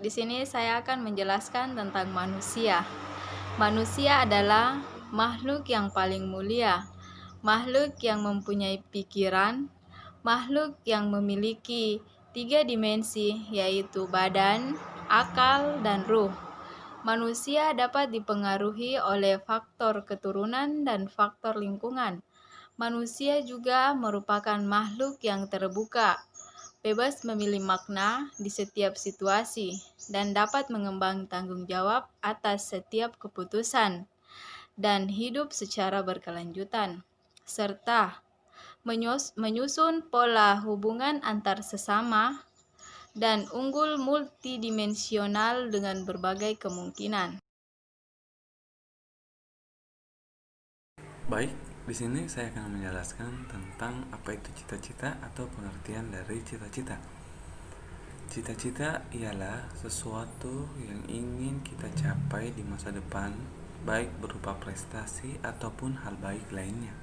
Di sini saya akan menjelaskan tentang manusia. Manusia adalah makhluk yang paling mulia, makhluk yang mempunyai pikiran, makhluk yang memiliki 3 dimensi, yaitu badan, akal, dan ruh. Manusia dapat dipengaruhi oleh faktor keturunan dan faktor lingkungan. Manusia juga merupakan makhluk yang terbuka, bebas memilih makna di setiap situasi, dan dapat mengembang tanggung jawab atas setiap keputusan, dan hidup secara berkelanjutan, serta menyusun pola hubungan antar sesama, dan unggul multidimensional dengan berbagai kemungkinan. Baik, di sini saya akan menjelaskan tentang apa itu cita-cita atau pengertian dari cita-cita. Cita-cita ialah sesuatu yang ingin kita capai di masa depan, baik berupa prestasi ataupun hal baik lainnya.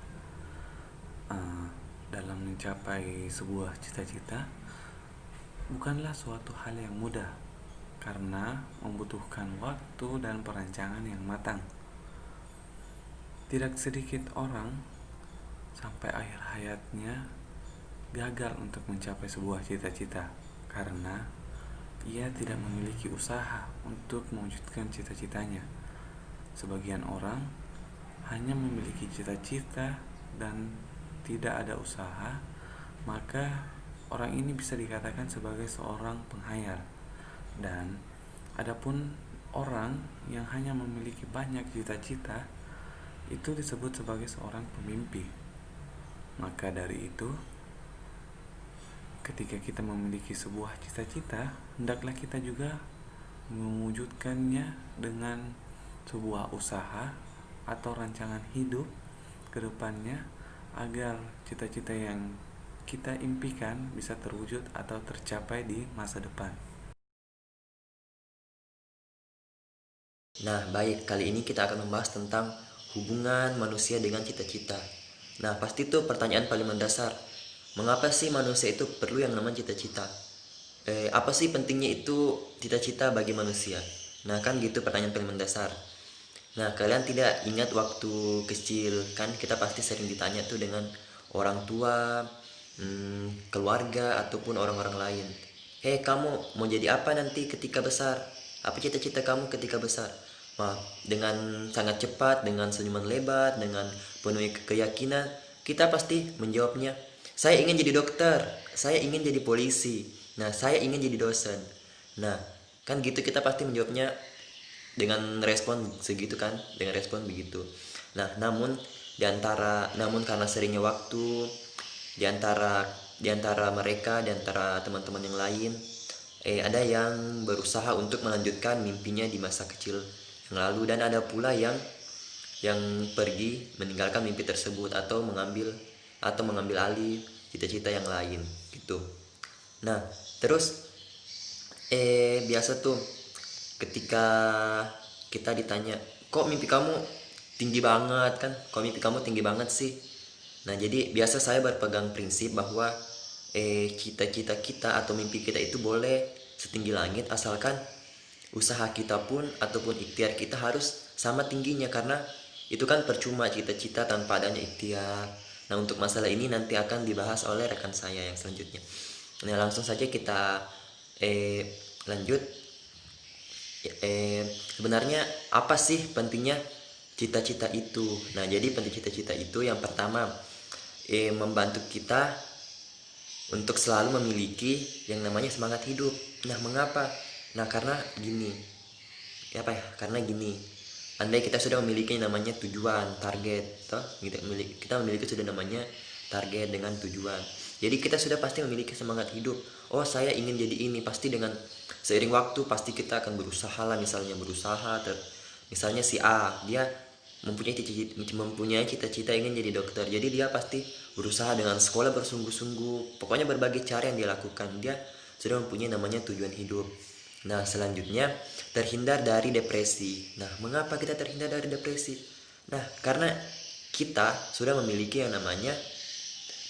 Dalam mencapai sebuah cita-cita bukanlah suatu hal yang mudah karena membutuhkan waktu dan perencanaan yang matang. Tidak sedikit orang sampai akhir hayatnya gagal untuk mencapai sebuah cita-cita karena ia tidak memiliki usaha untuk mewujudkan cita-citanya. Sebagian orang hanya memiliki cita-cita dan tidak ada usaha, maka orang ini bisa dikatakan sebagai seorang penghayal. Dan adapun orang yang hanya memiliki banyak cita-cita, itu disebut sebagai seorang pemimpi. Maka dari itu, ketika kita memiliki sebuah cita-cita, hendaklah kita juga mewujudkannya dengan sebuah usaha atau rancangan hidup ke depannya agar cita-cita yang kita impikan bisa terwujud atau tercapai di masa depan. Nah, baik, kali ini kita akan membahas tentang hubungan manusia dengan cita-cita. Nah, pasti itu pertanyaan paling mendasar. Mengapa sih manusia itu perlu yang namanya cita-cita? Apa sih pentingnya itu cita-cita bagi manusia? Nah, kan gitu pertanyaan paling mendasar. Nah, kalian tidak ingat waktu kecil, kan kita pasti sering ditanya tuh dengan orang tua, keluarga, ataupun orang-orang lain. Kamu mau jadi apa nanti ketika besar? Apa cita-cita kamu ketika besar? Wah, dengan sangat cepat, dengan senyuman lebar, dengan penuh keyakinan, kita pasti menjawabnya, saya ingin jadi dokter, saya ingin jadi polisi, nah saya ingin jadi dosen. Nah, kan gitu kita pasti menjawabnya dengan respon segitu kan, dengan respon begitu. Nah, namun karena seringnya waktu di antara mereka, di antara teman-teman yang lain, ada yang berusaha untuk melanjutkan mimpinya di masa kecil yang lalu, dan ada pula yang pergi meninggalkan mimpi tersebut atau mengambil alih cita-cita yang lain gitu. Nah, terus biasa tuh ketika kita ditanya, kok mimpi kamu tinggi banget kan? Kok mimpi kamu tinggi banget sih? Nah, jadi biasa saya berpegang prinsip bahwa cita-cita kita atau mimpi kita itu boleh setinggi langit asalkan usaha kita pun ataupun ikhtiar kita harus sama tingginya, karena itu kan percuma cita-cita tanpa adanya ikhtiar. Nah, untuk masalah ini nanti akan dibahas oleh rekan saya yang selanjutnya. Nah, langsung saja kita lanjut. Sebenarnya apa sih pentingnya cita-cita itu? Nah, jadi penting cita-cita itu yang pertama membantu kita untuk selalu memiliki yang namanya semangat hidup. Nah, mengapa? Nah, karena gini. Karena gini. Andai kita sudah memiliki namanya tujuan, target, toh kita memiliki sudah namanya target dengan tujuan. Jadi kita sudah pasti memiliki semangat hidup. Oh, saya ingin jadi ini. Pasti dengan seiring waktu pasti kita akan berusaha lah, misalnya si A, dia mempunyai cita-cita ingin jadi dokter. Jadi dia pasti berusaha dengan sekolah bersungguh-sungguh. Pokoknya berbagai cara yang dia lakukan. Dia sudah mempunyai namanya tujuan hidup. Nah, selanjutnya terhindar dari depresi. Nah, mengapa kita terhindar dari depresi? Nah, karena kita sudah memiliki yang namanya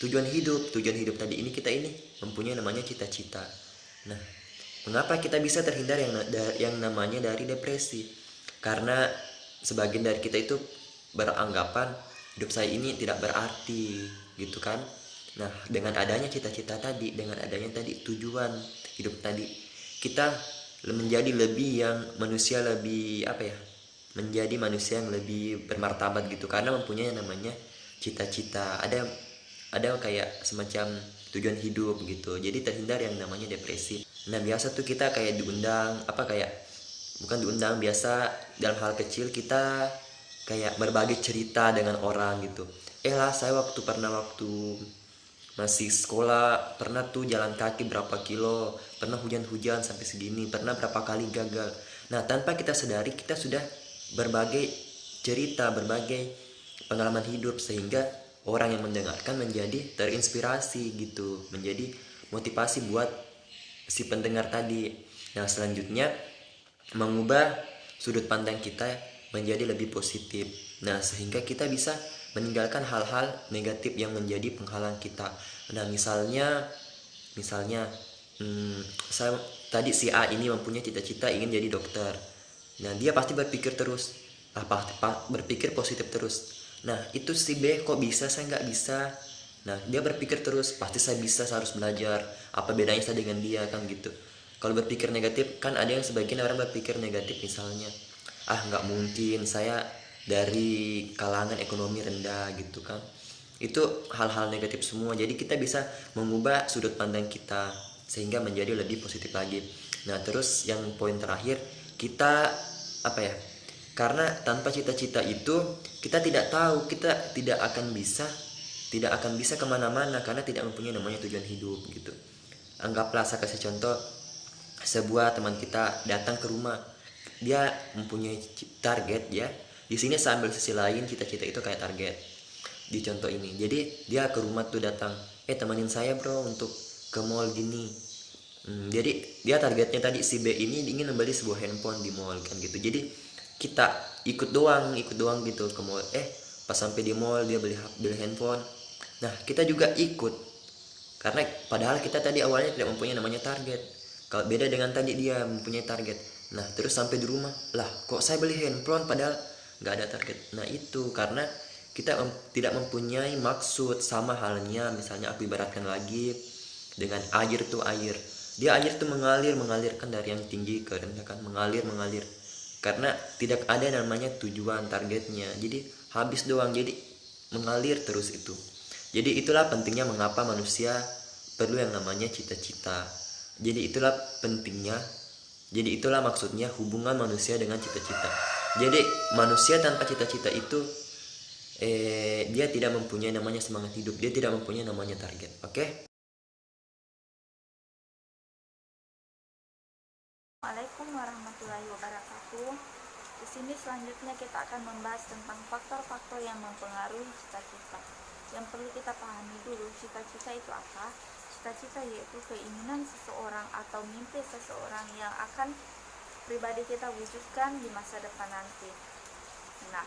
tujuan hidup. Tujuan hidup tadi ini kita ini mempunyai namanya cita-cita. Nah, Mengapa kita bisa terhindar yang namanya dari depresi? Karena sebagian dari kita itu beranggapan hidup saya ini tidak berarti, gitu kan. Nah, dengan adanya cita-cita tadi, dengan adanya tadi tujuan hidup tadi, kita menjadi lebih yang manusia lebih apa ya? Menjadi manusia yang lebih bermartabat gitu, karena mempunyai yang namanya cita-cita. Ada kayak semacam tujuan hidup gitu. Jadi terhindar yang namanya depresi. Nah, biasa tuh kita kayak diundang, apa kayak bukan diundang, biasa dalam hal kecil kita kayak berbagi cerita dengan orang gitu. Lah, saya waktu masih sekolah pernah tuh jalan kaki berapa kilo, pernah hujan-hujan sampai segini, pernah berapa kali gagal. Nah, tanpa kita sadari kita sudah berbagai cerita, berbagai pengalaman hidup, sehingga orang yang mendengarkan menjadi terinspirasi gitu, menjadi motivasi buat si pendengar tadi. Nah, selanjutnya mengubah sudut pandang kita menjadi lebih positif. Nah, sehingga kita bisa meninggalkan hal-hal negatif yang menjadi penghalang kita. Nah, misalnya saya tadi si A ini mempunyai cita-cita ingin jadi dokter. Nah, dia pasti berpikir terus, berpikir positif terus. Nah, itu si B kok bisa, saya nggak bisa. Nah, dia berpikir terus, pasti saya bisa, saya harus belajar. Apa bedanya saya dengan dia, kan gitu. Kalau berpikir negatif, kan ada yang sebagian orang berpikir negatif, misalnya, nggak mungkin, saya dari kalangan ekonomi rendah gitu kan. Itu hal-hal negatif semua. Jadi kita bisa mengubah sudut pandang kita sehingga menjadi lebih positif lagi. Nah, terus yang poin terakhir, kita apa ya? Karena tanpa cita-cita itu kita tidak tahu, kita tidak akan bisa kemana-mana karena tidak mempunyai namanya tujuan hidup gitu. Anggaplah, saya kasih contoh, sebuah teman kita datang ke rumah, dia mempunyai target ya. Di sini saya ambil sisi lain, cita-cita itu kayak target di contoh ini. Jadi dia ke rumah tuh datang, temenin saya bro untuk ke mall gini. Jadi dia targetnya tadi si B ini ingin membeli sebuah handphone di mall kan gitu. Jadi kita ikut doang gitu ke mall. Pas sampai di mall dia beli handphone. Nah, kita juga ikut karena padahal kita tadi awalnya tidak mempunyai namanya target. Kalau beda dengan tadi dia mempunyai target. Nah, terus sampai di rumah, lah kok saya beli handphone padahal nggak ada target. Nah, itu karena kita tidak mempunyai maksud. Sama halnya misalnya aku ibaratkan lagi dengan air tuh air. Dia air tuh mengalirkan dari yang tinggi ke rendah kan, mengalir. Karena tidak ada namanya tujuan targetnya. Jadi habis doang, jadi mengalir terus itu. Jadi itulah pentingnya mengapa manusia perlu yang namanya cita-cita. Jadi itulah maksudnya hubungan manusia dengan cita-cita. Jadi manusia tanpa cita-cita itu dia tidak mempunyai namanya semangat hidup, dia tidak mempunyai namanya target. Oke? Assalamualaikum warahmatullahi wabarakatuh. Di sini selanjutnya kita akan membahas tentang faktor-faktor yang mempengaruhi cita-cita. Yang perlu kita pahami dulu, cita-cita itu apa? Cita-cita yaitu keinginan seseorang atau mimpi seseorang yang akan pribadi kita wujudkan di masa depan nanti. Nah,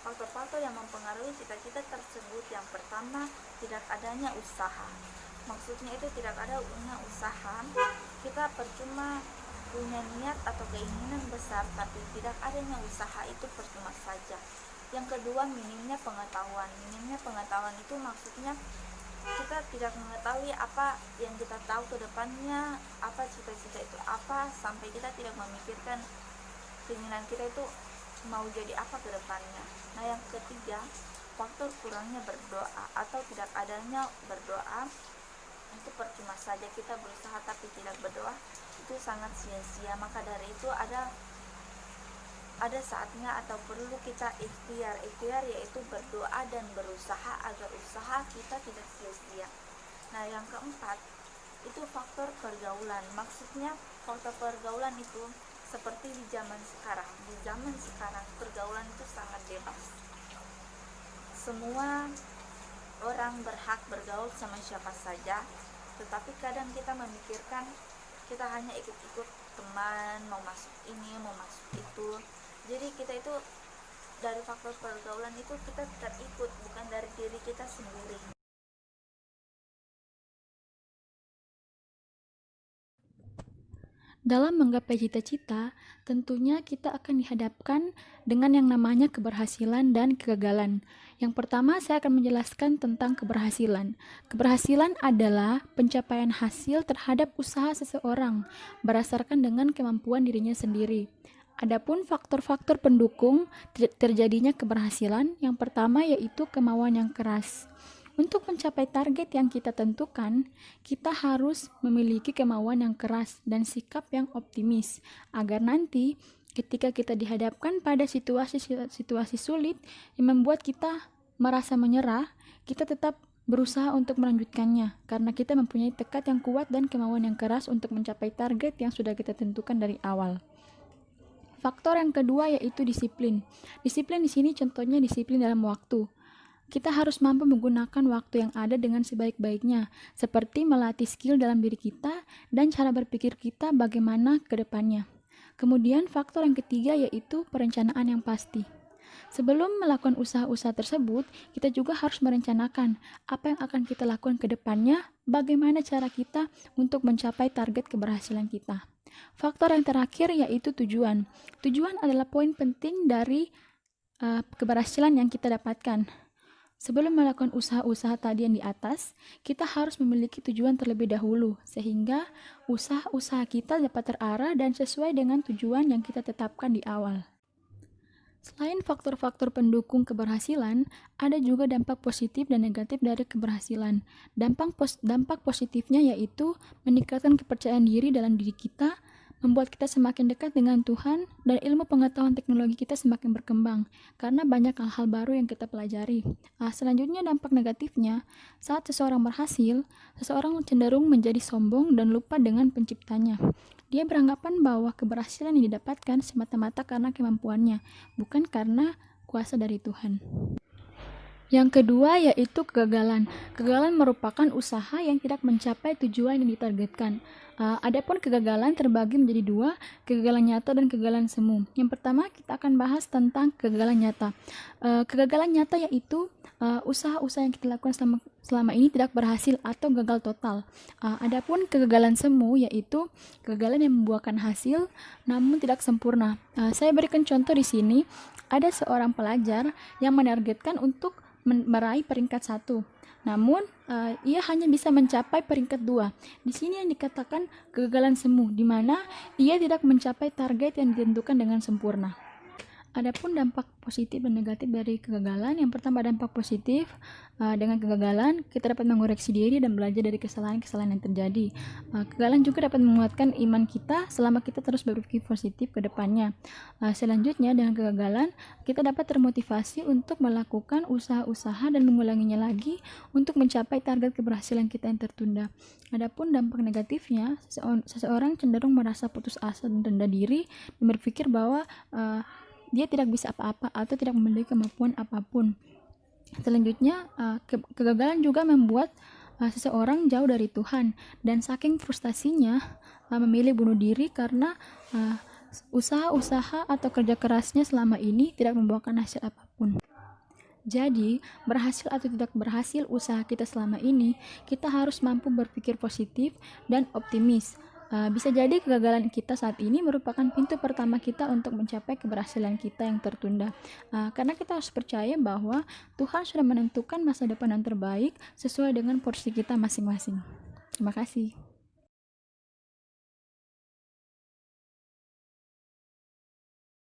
faktor-faktor yang mempengaruhi cita-cita tersebut, yang pertama, tidak adanya usaha. Maksudnya itu tidak adanya usaha, kita percuma punya niat atau keinginan besar tapi tidak adanya usaha, itu percuma saja. Yang kedua, minimnya pengetahuan. Minimnya pengetahuan itu maksudnya kita tidak mengetahui apa yang kita tahu ke depannya, apa cita-cita itu apa, sampai kita tidak memikirkan keinginan kita itu mau jadi apa ke depannya. Nah, yang ketiga, faktor kurangnya berdoa atau tidak adanya berdoa, itu percuma saja. Kita berusaha tapi tidak berdoa, itu sangat sia-sia. Maka dari itu ada saatnya atau perlu kita ikhtiar yaitu berdoa dan berusaha agar usaha kita tidak sia-sia. Nah, yang keempat itu faktor pergaulan. Maksudnya faktor pergaulan itu seperti di zaman sekarang. Di zaman sekarang pergaulan itu sangat bebas. Semua orang berhak bergaul sama siapa saja, tetapi kadang kita memikirkan kita hanya ikut-ikut teman, mau masuk ini, mau masuk itu. Jadi kita itu dari faktor pergaulan itu kita terikut, bukan dari diri kita sendiri. Dalam menggapai cita-cita, tentunya kita akan dihadapkan dengan yang namanya keberhasilan dan kegagalan. Yang pertama, saya akan menjelaskan tentang keberhasilan. Keberhasilan adalah pencapaian hasil terhadap usaha seseorang berdasarkan dengan kemampuan dirinya sendiri. Adapun faktor-faktor pendukung terjadinya keberhasilan, yang pertama yaitu kemauan yang keras. Untuk mencapai target yang kita tentukan, kita harus memiliki kemauan yang keras dan sikap yang optimis, agar nanti ketika kita dihadapkan pada situasi sulit yang membuat kita merasa menyerah, kita tetap berusaha untuk melanjutkannya, karena kita mempunyai tekad yang kuat dan kemauan yang keras untuk mencapai target yang sudah kita tentukan dari awal. Faktor yang kedua yaitu disiplin. Disiplin di sini contohnya disiplin dalam waktu. Kita harus mampu menggunakan waktu yang ada dengan sebaik-baiknya, seperti melatih skill dalam diri kita dan cara berpikir kita bagaimana ke depannya. Kemudian faktor yang ketiga yaitu perencanaan yang pasti. Sebelum melakukan usaha-usaha tersebut, kita juga harus merencanakan apa yang akan kita lakukan ke depannya, bagaimana cara kita untuk mencapai target keberhasilan kita. Faktor yang terakhir yaitu tujuan. Tujuan adalah poin penting dari keberhasilan yang kita dapatkan. Sebelum melakukan usaha-usaha tadi yang di atas, kita harus memiliki tujuan terlebih dahulu, sehingga usaha-usaha kita dapat terarah dan sesuai dengan tujuan yang kita tetapkan di awal. Selain faktor-faktor pendukung keberhasilan, ada juga dampak positif dan negatif dari keberhasilan. Dampak positifnya yaitu meningkatkan kepercayaan diri dalam diri kita, membuat kita semakin dekat dengan Tuhan, dan ilmu pengetahuan teknologi kita semakin berkembang, karena banyak hal-hal baru yang kita pelajari. Selanjutnya dampak negatifnya, saat seseorang berhasil, seseorang cenderung menjadi sombong dan lupa dengan penciptanya. Dia beranggapan bahwa keberhasilan yang didapatkan semata-mata karena kemampuannya, bukan karena kuasa dari Tuhan. Yang kedua yaitu kegagalan. Kegagalan merupakan usaha yang tidak mencapai tujuan yang ditargetkan. Adapun kegagalan terbagi menjadi dua, kegagalan nyata dan kegagalan semu. Yang pertama kita akan bahas tentang kegagalan nyata. Kegagalan nyata yaitu usaha-usaha yang kita lakukan selama ini tidak berhasil atau gagal total. Adapun kegagalan semu yaitu kegagalan yang membuahkan hasil namun tidak sempurna. Saya berikan contoh di sini. Ada seorang pelajar yang menargetkan untuk meraih peringkat 1. Namun, ia hanya bisa mencapai peringkat 2. Di sini yang dikatakan kegagalan semu, di mana ia tidak mencapai target yang ditentukan dengan sempurna. Adapun dampak positif dan negatif dari kegagalan, yang pertama dampak positif, dengan kegagalan kita dapat mengoreksi diri dan belajar dari kesalahan-kesalahan yang terjadi. Kegagalan juga dapat menguatkan iman kita selama kita terus berpikir positif ke depannya. Selanjutnya dengan kegagalan kita dapat termotivasi untuk melakukan usaha-usaha dan mengulanginya lagi untuk mencapai target keberhasilan kita yang tertunda. Adapun dampak negatifnya, seseorang cenderung merasa putus asa dan rendah diri dan berpikir bahwa dia tidak bisa apa-apa atau tidak memiliki kemampuan apapun. Selanjutnya, kegagalan juga membuat seseorang jauh dari Tuhan dan saking frustasinya memilih bunuh diri karena usaha-usaha atau kerja kerasnya selama ini tidak membuahkan hasil apapun. Jadi, berhasil atau tidak berhasil usaha kita selama ini, kita harus mampu berpikir positif dan optimis. Bisa jadi kegagalan kita saat ini merupakan pintu pertama kita untuk mencapai keberhasilan kita yang tertunda. Karena kita harus percaya bahwa Tuhan sudah menentukan masa depan yang terbaik sesuai dengan porsi kita masing-masing. Terima kasih.